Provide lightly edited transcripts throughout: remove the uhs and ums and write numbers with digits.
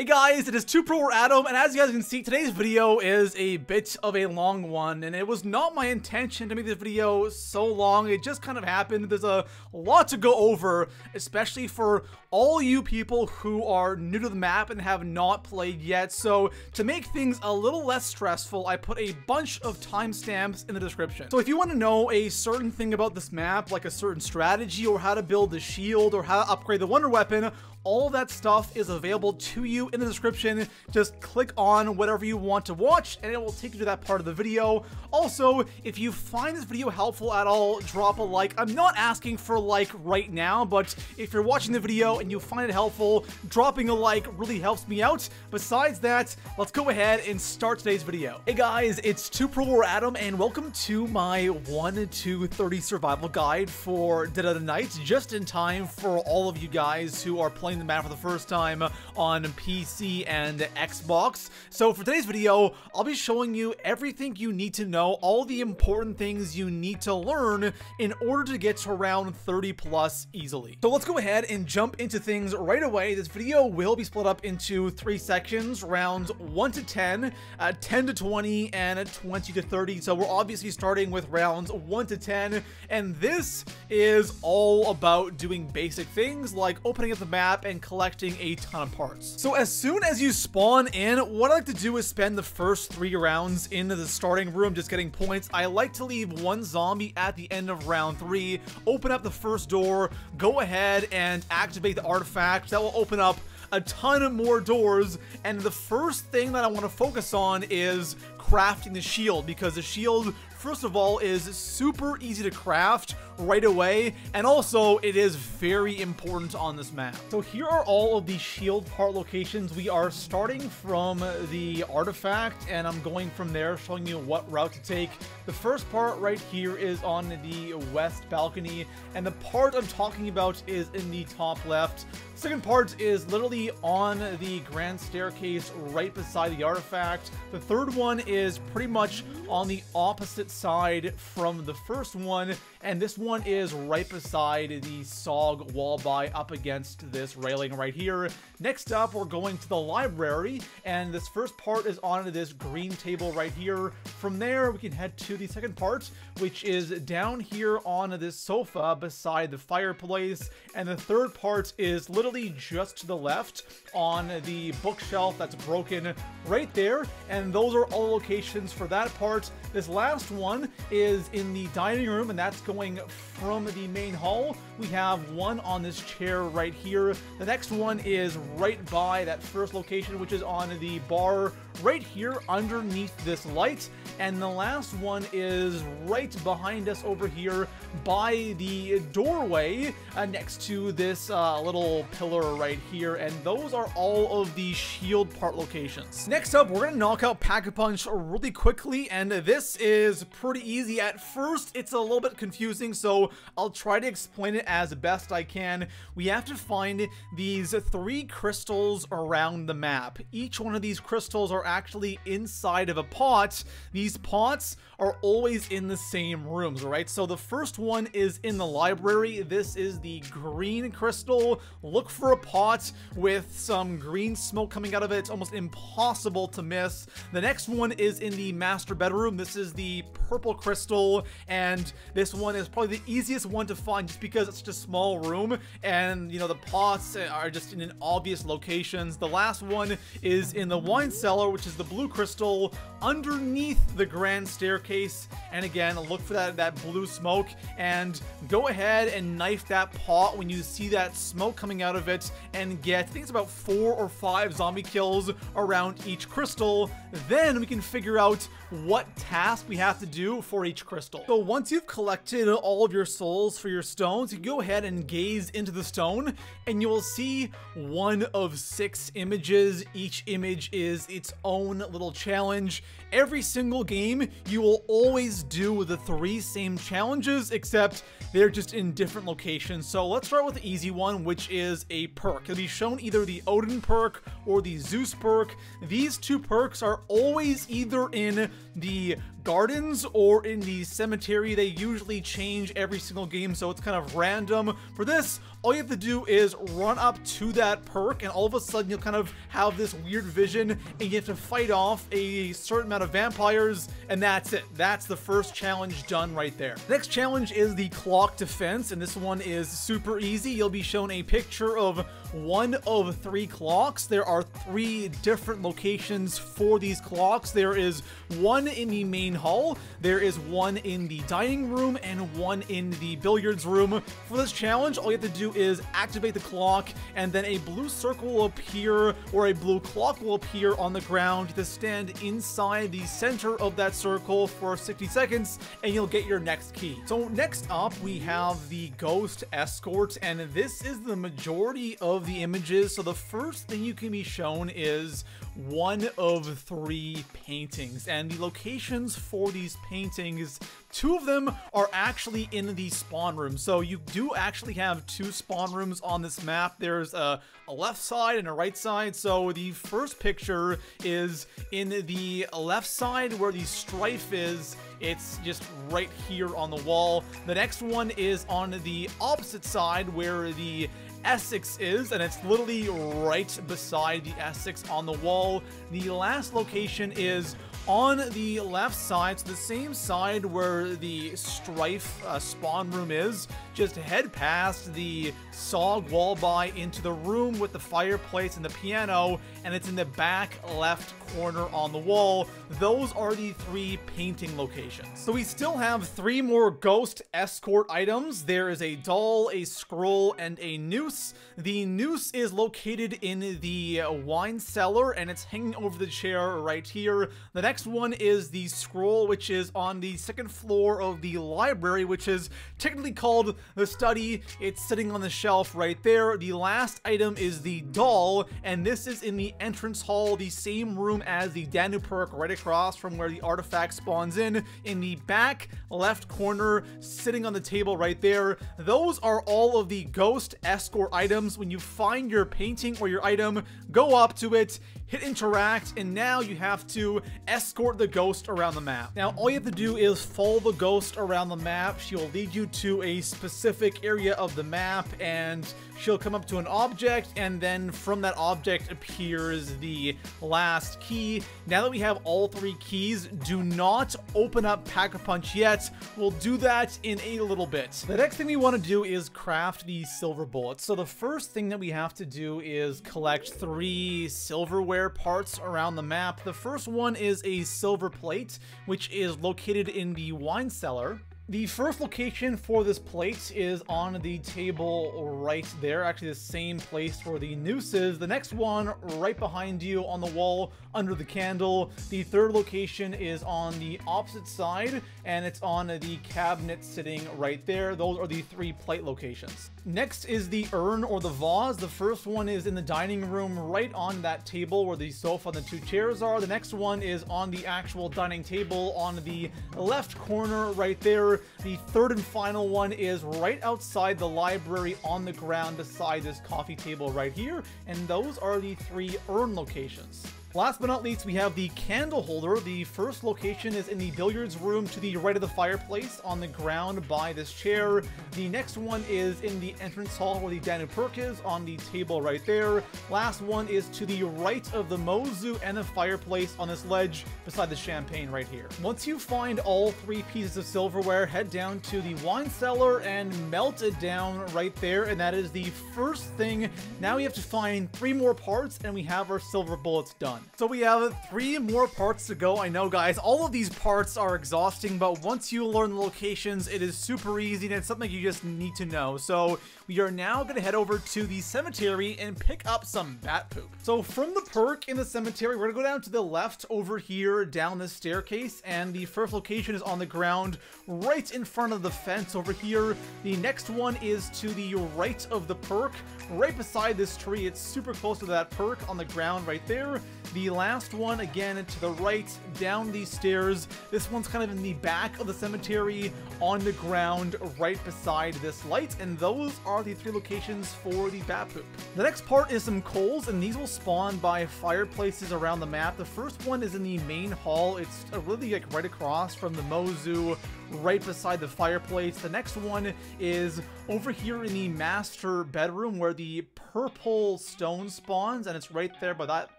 Hey guys, it is ToProForuGames, and as you guys can see, today's video is a bit of a long one, and it was not my intention to make this video so long. It just kind of happened. There's a lot to go over, especially for all you people who are new to the map and have not played yet. So to make things a little less stressful, I put a bunch of timestamps in the description. So if you want to know a certain thing about this map, like a certain strategy or how to build the shield or how to upgrade the wonder weapon, all of that stuff is available to you in the description. Just click on whatever you want to watch and it will take you to that part of the video. Also, if you find this video helpful at all, drop a like. I'm not asking for a like right now, but if you're watching the video and you find it helpful, dropping a like really helps me out. Besides that, let's go ahead and start today's video. Hey guys, it's ToProForuGames and welcome to my 1 to 30 survival guide for Dead of the Night, just in time for all of you guys who are playing the map for the first time on PC and Xbox. So for today's video, I'll be showing you everything you need to know, all the important things you need to learn in order to get to round 30 plus easily. So let's go ahead and jump into things right away. This video will be split up into 3 sections, rounds 1 to 10, 10 to 20, and 20 to 30. So we're obviously starting with rounds 1 to 10, and this is all about doing basic things like opening up the map and collecting a ton of parts. So as soon as you spawn in, what I like to do is spend the first 3 rounds in the starting room just getting points. I like to leave 1 zombie at the end of round 3, open up the first door, go ahead and activate the artifact. That will open up a ton more doors, and the first thing that I want to focus on is crafting the shield, because the shield, first of all, is super easy to craft right away, and also it is very important on this map. So here are all of the shield part locations. We are starting from the artifact, and I'm going from there, showing you what route to take. The first part right here is on the west balcony, and the part I'm talking about is in the top left. Second part is literally on the grand staircase right beside the artifact. The third one is pretty much on the opposite side from the first one, and this one is right beside the SOG wall by up against this railing right here. Next up, we're going to the library, and this first part is on this green table right here. From there, we can head to the second part, which is down here on this sofa beside the fireplace, and the third part is literally just to the left on the bookshelf that's broken right there, and those are all locations for that part. This last one is in the dining room, and that's going from the main hall. We have one on this chair right here. The next one is right by that first location, which is on the bar right here underneath this light, and the last one is right behind us over here by the doorway next to this little pillar right here, and those are all of the shield part locations. Next up, we're gonna knock out Pack-a-Punch really quickly, and this is pretty easy. At first, it's a little bit confusing, so I'll try to explain it as best I can. We have to find these 3 crystals around the map. Each one of these crystals are actually inside of a pot. These pots are always in the same rooms, right? So the first one is in the library. This is the green crystal. Look for a pot with some green smoke coming out of it. It's almost impossible to miss. The next one is in the master bedroom. This is the purple crystal, and this one is probably the easiest one to find just because it's such a small room, and you know, the pots are just in obvious locations. The last one is in the wine cellar, which is the blue crystal underneath the grand staircase, and again, look for that blue smoke and go ahead and knife that pot when you see that smoke coming out of it and get, I think it's about 4 or 5 zombie kills around each crystal. Then we can figure out what task we have to do for each crystal. So once you've collected all of your souls for your stones, you go ahead and gaze into the stone, and you will see one of 6 images. Each image is its own little challenge. Every single game, you will always do the 3 same challenges, except they're just in different locations. So let's start with the easy one, which is a perk. It'll be shown either the Odin perk or the Zeus perk. These 2 perks are always either in the gardens or in the cemetery, they usually change every single game, so it's kind of random. For this, all you have to do is run up to that perk, and all of a sudden you'll kind of have this weird vision, and you have to fight off a certain amount of vampires, and that's it. That's the first challenge done right there. The next challenge is the clock defense, and this one is super easy. You'll be shown a picture of one of 3 clocks. There are 3 different locations for these clocks. There is one in the main hall, there is one in the dining room, and one in the billiards room. For this challenge, all you have to do is activate the clock, and then a blue circle will appear, or a blue clock will appear on the ground. You have to stand inside the center of that circle for 60 seconds, and you'll get your next key. So next up, we have the Ghost Escort, and this is the majority of the images. So the first thing you can be shown is one of 3 paintings, and the locations for these paintings, 2 of them are actually in the spawn room. So you do actually have 2 spawn rooms on this map. There's a left side and a right side. So the first picture is in the left side where the strife is. It's just right here on the wall. The next one is on the opposite side where the Essex is, and it's literally right beside the Essex on the wall. The last location is on the left side, so the same side where the strife spawn room is. Just head past the SOG wall by into the room with the fireplace and the piano, and it's in the back left corner on the wall. Those are the 3 painting locations. So we still have 3 more Ghost Escort items. There is a doll, a scroll, and a noose. The noose is located in the wine cellar, and it's hanging over the chair right here. The next one is the scroll, which is on the 2nd floor of the library, which is technically called the study. It's sitting on the shelf right there. The last item is the doll, and this is in the entrance hall, the same room as the Danu perk, right across from where the artifact spawns in the back left corner, sitting on the table right there. Those are all of the Ghost Escort items. When you find your painting or your item, go up to it, hit interact, and now you have to escort the ghost around the map. Now, all you have to do is follow the ghost around the map. She'll lead you to a specific area of the map, and she'll come up to an object, and then from that object appears the last key. Now that we have all 3 keys, do not open up Pack-a-Punch yet. We'll do that in a little bit. The next thing we want to do is craft the silver bullets. So the first thing that we have to do is collect 3 silverware parts around the map. The first one is a silver plate, which is located in the wine cellar. The first location for this plate is on the table right there, actually the same place where the noose is. The next one right behind you on the wall under the candle. The third location is on the opposite side, and it's on the cabinet sitting right there. Those are the 3 plate locations. Next is the urn or the vase. The first one is in the dining room right on that table where the sofa and the 2 chairs are. The next one is on the actual dining table on the left corner right there. The third and final one is right outside the library on the ground beside this coffee table right here. And those are the 3 urn locations. Last but not least, we have the candle holder. The first location is in the billiards room to the right of the fireplace on the ground by this chair. The next one is in the entrance hall where the Danu perk is on the table right there. Last one is to the right of the Mozu and the fireplace on this ledge beside the champagne right here. Once you find all 3 pieces of silverware, head down to the wine cellar and melt it down right there. And that is the first thing. Now we have to find 3 more parts and we have our silver bullets done. So we have 3 more parts to go. I know, guys, all of these parts are exhausting, but once you learn the locations, it is super easy, and it's something you just need to know. So we are now going to head over to the cemetery and pick up some bat poop. So from the perk in the cemetery, we're going to go down to the left over here, down this staircase, and the first location is on the ground right in front of the fence over here. The next one is to the right of the perk, right beside this tree. It's super close to that perk on the ground right there. The last one, again, to the right, down these stairs. This one's kind of in the back of the cemetery, on the ground, right beside this light. And those are the 3 locations for the bat poop. The next part is some coals, and these will spawn by fireplaces around the map. The first one is in the main hall. It's really like right across from the Mozu, right beside the fireplace. The next one is over here in the master bedroom where the purple stone spawns, and it's right there by that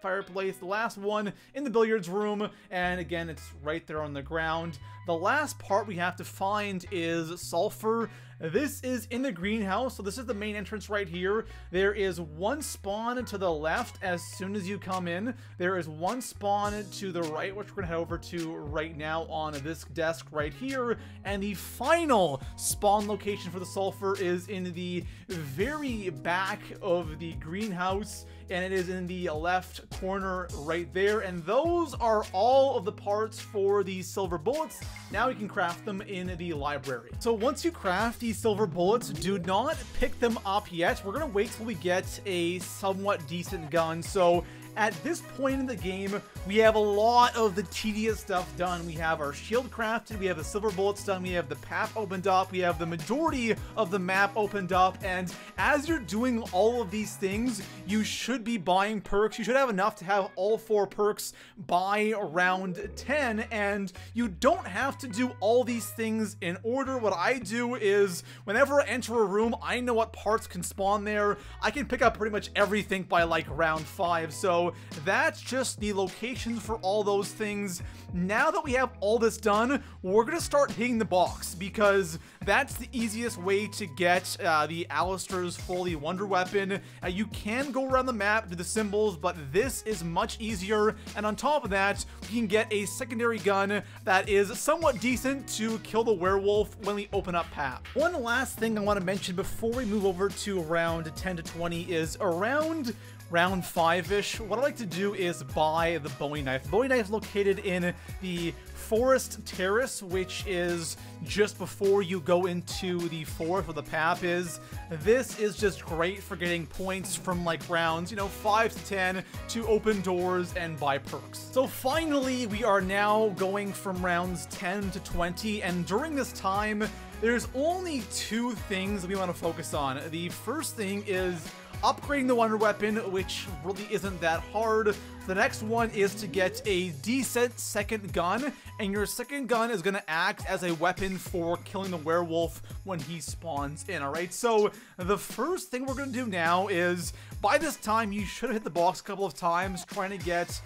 fireplace. The last one in the billiards room, and again, it's right there on the ground. The last part we have to find is sulfur. This is in the greenhouse, so this is the main entrance right here. There is one spawn to the left as soon as you come in. There is one spawn to the right, which we're gonna head over to right now on this desk right here. And the final spawn location for the sulfur is in the very back of the greenhouse, and it is in the left corner right there. And those are all of the parts for the silver bullets. Now you can craft them in the library. So once you craft these silver bullets, do not pick them up yet. We're gonna wait till we get a somewhat decent gun. So at this point in the game, we have a lot of the tedious stuff done. We have our shield crafted, we have the silver bullets done, we have the path opened up, we have the majority of the map opened up, and as you're doing all of these things, you should be buying perks. You should have enough to have all 4 perks by round 10, and you don't have to do all these things in order. What I do is, whenever I enter a room, I know what parts can spawn there. I can pick up pretty much everything by like round 5, so that's just the locations for all those things. Now that we have all this done, we're gonna start hitting the box, because that's the easiest way to get the Allisters fully wonder weapon. You can go around the map, do the symbols, but this is much easier, and on top of that, we can get a secondary gun that is somewhat decent to kill the werewolf when we open up PAP. One last thing I want to mention before we move over to round 10 to 20 is around round 5-ish, what I like to do is buy the Bowie knife. The Bowie knife is located in the Forest Terrace, which is just before you go into the forest where the path is. This is just great for getting points from like rounds, you know, 5 to 10 to open doors and buy perks. So finally, we are now going from rounds 10 to 20, and during this time, there's only 2 things we want to focus on. The first thing is upgrading the wonder weapon, which really isn't that hard. The next one is to get a decent second gun, and your second gun is going to act as a weapon for killing the werewolf when he spawns in, alright? So the first thing we're going to do now is, by this time, you should have hit the box a couple of times trying to get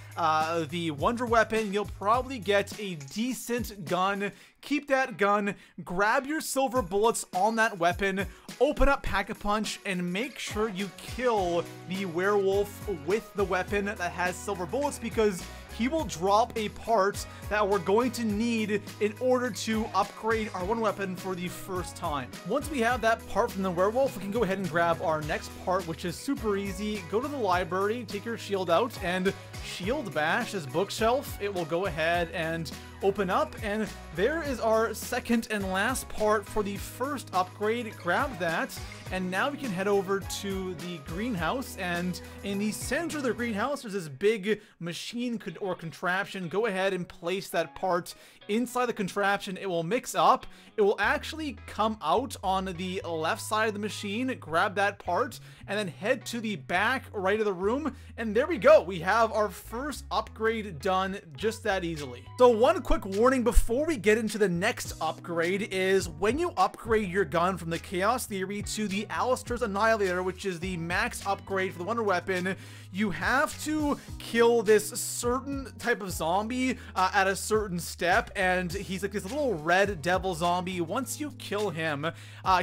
the wonder weapon. You'll probably get a decent gun. Keep that gun, grab your silver bullets on that weapon, open up Pack-a-Punch, and make sure you kill the werewolf with the weapon that has silver bullets, because he will drop a part that we're going to need in order to upgrade our one weapon for the first time. Once we have that part from the werewolf, we can go ahead and grab our next part, which is super easy. Go to the library, take your shield out, and shield bash this bookshelf. It will go ahead and open up, and there is our second and last part for the first upgrade. Grab that, and now we can head over to the greenhouse, and in the center of the greenhouse there's this big machine or contraption. Go ahead and place that part inside the contraption. It will mix up. It will actually come out on the left side of the machine. Grab that part and then head to the back right of the room, and there we go. We have our first upgrade done just that easily. So one quick warning before we get into the next upgrade is, when you upgrade your gun from the Chaos Theory to the Allisters Annihilator, which is the max upgrade for the wonder weapon, you have to kill this certain type of zombie at a certain step, and he's like this little red devil zombie. Once you kill him,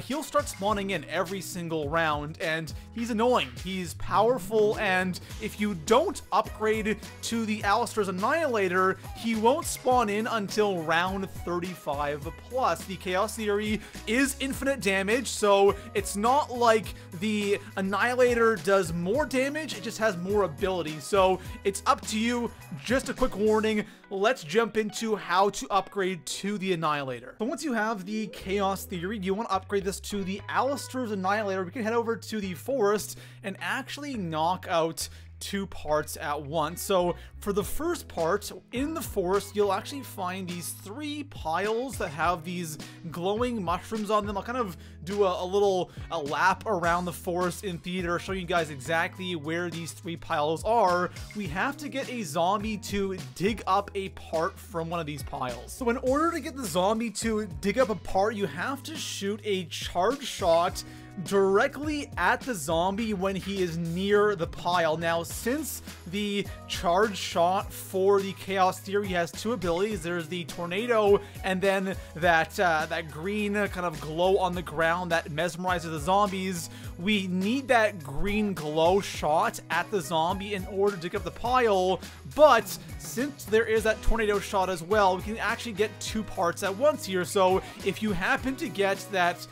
he'll start spawning in every single round, and he's annoying. He's powerful, and if you don't upgrade to the Allisters Annihilator, he won't spawn in until round 35 plus. The Chaos Theory is infinite damage, so it's not like the Annihilator does more damage, it just has more ability. So it's up to you. just a quick warning, let's jump into how to upgrade to the Annihilator. So once you have the Chaos Theory, you want to upgrade this to the Allisters Annihilator. We can head over to the forest and actually knock out 2 parts at once. So for the first part, in the forest, you'll actually find these 3 piles that have these glowing mushrooms on them. I'll kind of do a little lap around the forest in theater, showing you guys exactly where these 3 piles are. We have to get a zombie to dig up a part from one of these piles. So in order to get the zombie to dig up a part, you have to shoot a charge shot directly at the zombie when he is near the pile. Now, since the charge shot for the Chaos Theory has 2 abilities, there's the tornado and then that green kind of glow on the ground that mesmerizes the zombies. We need that green glow shot at the zombie in order to dig up the pile, but since there is that tornado shot as well, we can actually get 2 parts at once here. So if you happen to get that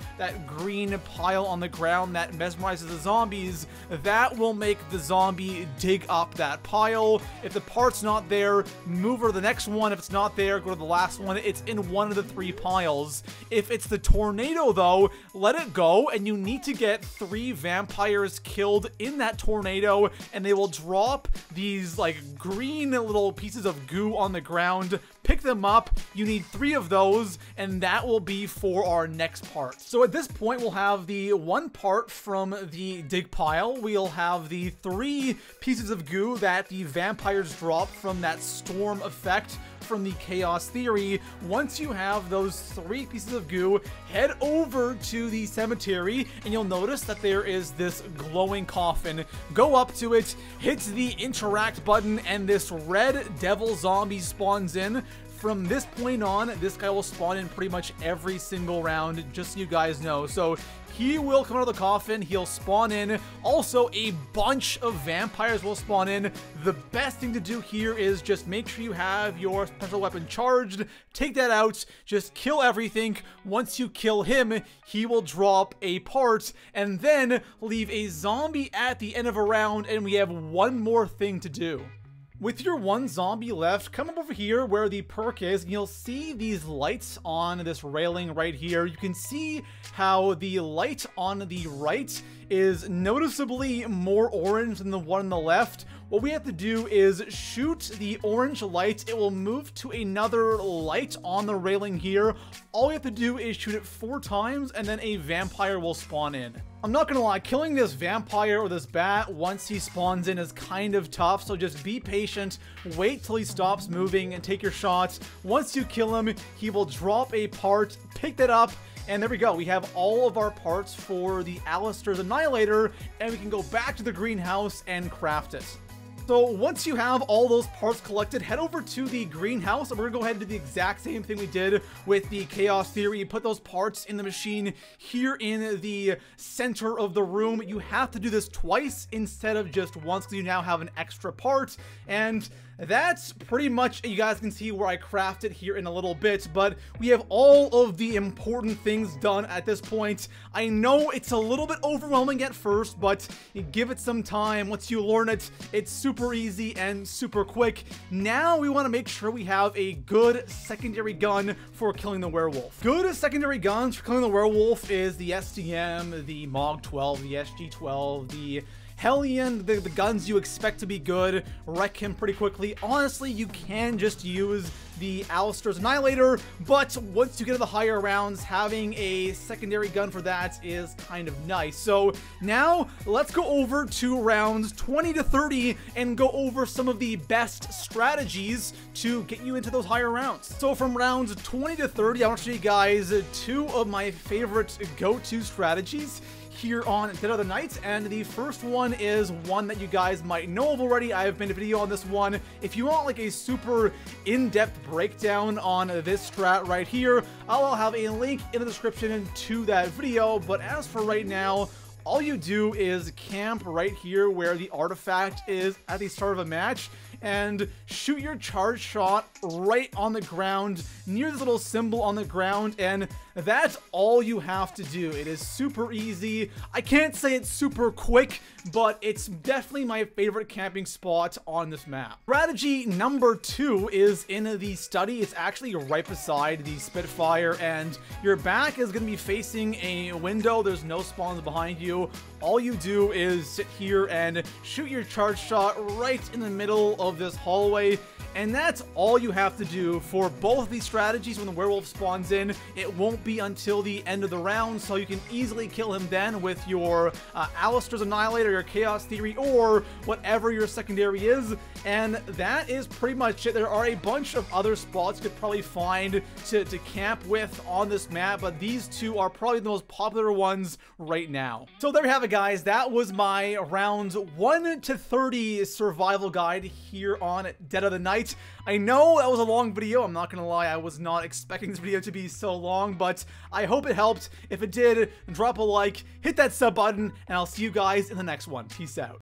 green pile on the ground that mesmerizes the zombies, that will make the zombie dig up that pile. If the part's not there, move over to the next one. If it's not there, go to the last one. It's in one of the 3 piles. If it's the tornado though, let it go, and you need to get 3 vampires killed in that tornado, and they will drop these like green little pieces of goo on the ground. Pick them up. You need 3 of those, and that will be for our next part. So at this point, we'll have the 1 part from the dig pile. We'll have the 3 pieces of goo that the vampires drop from that storm effect from the Chaos Theory. Once you have those 3 pieces of goo, head over to the cemetery, and you'll notice that there is this glowing coffin. Go up to it, hit the interact button, and this red devil zombie spawns in. From this point on, this guy will spawn in pretty much every single round, just so you guys know. So he will come out of the coffin, he'll spawn in. Also, a bunch of vampires will spawn in. The best thing to do here is just make sure you have your special weapon charged. Take that out, just kill everything. Once you kill him, he will drop a part, and then leave a zombie at the end of a round, and we have 1 more thing to do. With your 1 zombie left, come up over here where the perk is, and you'll see these lights on this railing right here. You can see how the light on the right is noticeably more orange than the one on the left. What we have to do is shoot the orange light. It will move to another light on the railing here. All we have to do is shoot it 4 times, and then a vampire will spawn in. I'm not gonna lie, killing this vampire or this bat once he spawns in is kind of tough, so just be patient, wait till he stops moving, and take your shots. Once you kill him, he will drop a part, pick that up, and there we go. We have all of our parts for the Allisters Annihilator, and we can go back to the greenhouse and craft it. So once you have all those parts collected, head over to the greenhouse, and we're gonna go ahead and do the exact same thing we did with the Chaos Theory. Put those parts in the machine here in the center of the room. You have to do this twice instead of just once, because you now have an extra part, and that's pretty much, you guys can see where I craft it here in a little bit, but we have all of the important things done at this point. I know it's a little bit overwhelming at first, but you give it some time. Once you learn it, it's super easy and super quick. Now we want to make sure we have a good secondary gun for killing the werewolf. Good secondary guns for killing the werewolf is the SDM, the MOG-12, the SG-12, the Hellion, the guns you expect to be good, wreck him pretty quickly. Honestly, you can just use the Allisters Annihilator, but once you get to the higher rounds, having a secondary gun for that is kind of nice. So now let's go over to rounds 20 to 30 and go over some of the best strategies to get you into those higher rounds. So from rounds 20 to 30, I want to show you guys 2 of my favorite go-to strategies here on Dead of the Night, and the first one is one that you guys might know of already. I've made a video on this one. If you want like a super in-depth breakdown on this strat right here, I'll have a link in the description to that video, but as for right now, all you do is camp right here where the artifact is at the start of a match, and shoot your charge shot right on the ground, near this little symbol on the ground, and that's all you have to do. It is super easy. I can't say it's super quick, but it's definitely my favorite camping spot on this map. Strategy number 2 is in the study. It's actually right beside the Spitfire, and your back is going to be facing a window. There's no spawns behind you. All you do is sit here and shoot your charge shot right in the middle of this hallway. And that's all you have to do for both of these strategies. When the werewolf spawns in, it won't be until the end of the round, so you can easily kill him then with your Allisters Annihilator, your Chaos Theory, or whatever your secondary is. And that is pretty much it. There are a bunch of other spots you could probably find to camp with on this map, but these two are probably the most popular ones right now. So there we have it, guys. That was my rounds 1 to 30 survival guide here on Dead of the Night. I know that was a long video. I'm not gonna lie, I was not expecting this video to be so long, but I hope it helped. If it did, drop a like, hit that sub button, and I'll see you guys in the next one. Peace out.